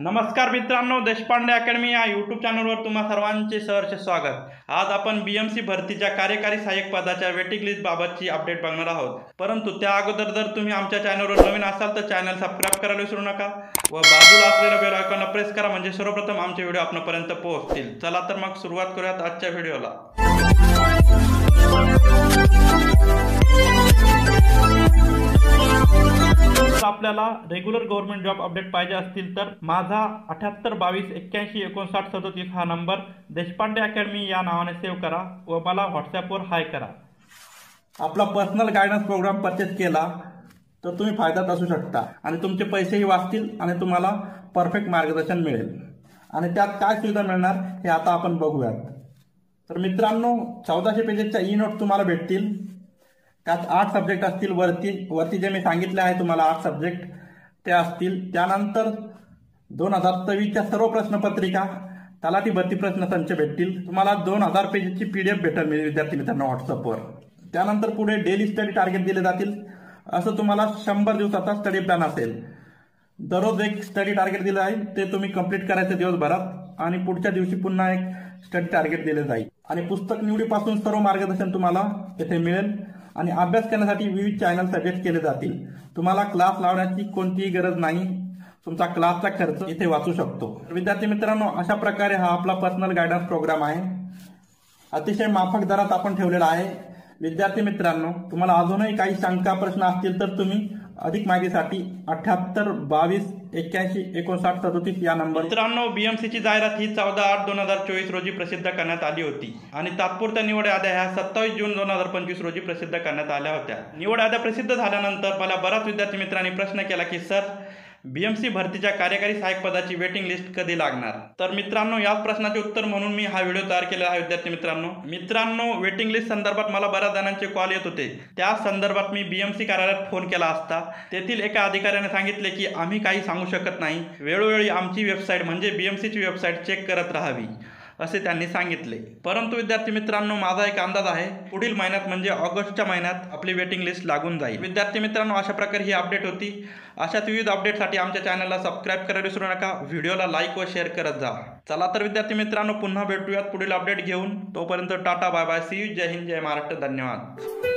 नमस्कार मित्रांनो, देशपांडे अकॅडमी या यूट्यूब चॅनलवर तुम्हा सर्वांचे सहर्ष स्वागत। आज आपण बीएमसी भरतीच्या कार्यकारी सहाय्यक पदाच्या वेटिंग लिस्ट बाबतची अपडेट बघणार आहोत। परंतु त्या अगोदर जर तुम्ही आमच्या चॅनलवर नवीन असाल तर चॅनल सबस्क्राइब करायला विसरू नका व बाजूला असलेल्या बेल आयकॉनला प्रेस करा, म्हणजे सर्वप्रथम आमचे व्हिडिओ आपल्यापर्यंत पोहोचतील। चला तर मग सुरुवात करूयात आजच्या व्हिडिओला। आपल्याला रेग्युलर गव्हर्नमेंट जॉब अपडेट पाहिजे असतील तर माझा 7822815937 हा नंबर देशपांडे अकॅडमी या नावाने सेव्ह करा व मला व्हॉट्सॲपवर हाय करा। आपला पर्सनल गायडन्स प्रोग्राम परचेस केला तर तुम्ही फायद्यात असू शकता आणि तुमचे पैसेही वाचतील आणि तुम्हाला परफेक्ट मार्गदर्शन मिळेल। आणि त्यात काय सुविधा मिळणार हे आता आपण बघूयात। तर मित्रांनो, 1400 पेजेसच्या ई नोट तुम्हाला भेटतील। त्यात 8 सब्जेक्ट असतील। वरती जे मी सांगितले आहे तुम्हाला 8 सब्जेक्ट ते असतील। त्यानंतर 2024च्या सर्व प्रश्नपत्रिका, तलाठी भरती प्रश्न संच भेटतील। तुम्हाला 2000 पेजेसची PDF भेटेल विद्यार्थी मित्रांनो व्हॉट्सअपवर। त्यानंतर पुढे डेली स्टडी टार्गेट दिले जातील। असं तुम्हाला 100 दिवसाचा स्टडी प्लॅन असेल। दररोज एक स्टडी टार्गेट दिलं आहे, ते तुम्ही कंप्लीट करायचं दिवसभरात आणि पुढच्या दिवशी पुन्हा एक स्टडी टार्गेट दिले जाईल। आणि पुस्तक निवडीपासून सर्व मार्गदर्शन तुम्हाला येथे मिळेल आणि अभ्यास करण्यासाठी विविध चॅनल सजेस्ट केले जातील। तुम्हाला क्लास लावण्याची कोणतीही गरज नाही, तुमचा क्लासचा खर्च इथे वाचू शकतो। विद्यार्थी मित्रांनो, अशा प्रकारे हा आपला पर्सनल गायडन्स प्रोग्राम आहे। अतिशय माफक दरात आपण ठेवलेला आहे। विद्यार्थी मित्रांनो, तुम्हाला अजूनही काही शंका प्रश्न असतील तर तुम्ही अधिक माहितीसाठी 7822815937 या नंबर। मित्रांनो, बीएमसीची जाहिरात ही 14/8/2024 रोजी प्रसिद्ध करण्यात आली होती आणि तात्पुरत्या निवड याद्या ह्या 27 जून 2025 रोजी प्रसिद्ध करण्यात आल्या होत्या। निवड याद्या प्रसिद्ध झाल्यानंतर मला बऱ्याच विद्यार्थी मित्रांनी प्रश्न केला की सर, बीएमसी भरतीच्या कार्यकारी सहाय्यक पदाची वेटिंग लिस्ट कधी लागणार? तर मित्रांनो, याच प्रश्नाचे उत्तर म्हणून मी हा व्हिडिओ तयार केला आहे। विद्यार्थी मित्रांनो, वेटिंग लिस्ट संदर्भात मला बऱ्याच जणांचे कॉल येत होते। त्या संदर्भात मी बीएमसी कार्यालयात फोन केला असता तेथील एका अधिकाऱ्याने सांगितले की आम्ही काही सांगू शकत नाही, वेळोवेळी आमची वेबसाईट म्हणजे बीएमसीची वेबसाईट चेक करत राहावी असे त्यांनी सांगितले। परंतु विद्यार्थी मित्रांनो, माझा एक अंदाज आहे, पुढील महिन्यात म्हणजे ऑगस्टच्या महिन्यात आपली वेटिंग लिस्ट लागून जाईल। विद्यार्थी मित्रांनो, अशा प्रकारे ही अपडेट होती। अशाच विविध अपडेटसाठी आमच्या चॅनलला सबस्क्राइब करायला विसरू नका, व्हिडिओला लाईक व शेअर करत जा। चला तर विद्यार्थी मित्रांनो, पुन्हा भेटूयात पुढील अपडेट घेऊन। तोपर्यंत ta-ta, bye bye, see you, जय हिंद, जय महाराष्ट्र, धन्यवाद।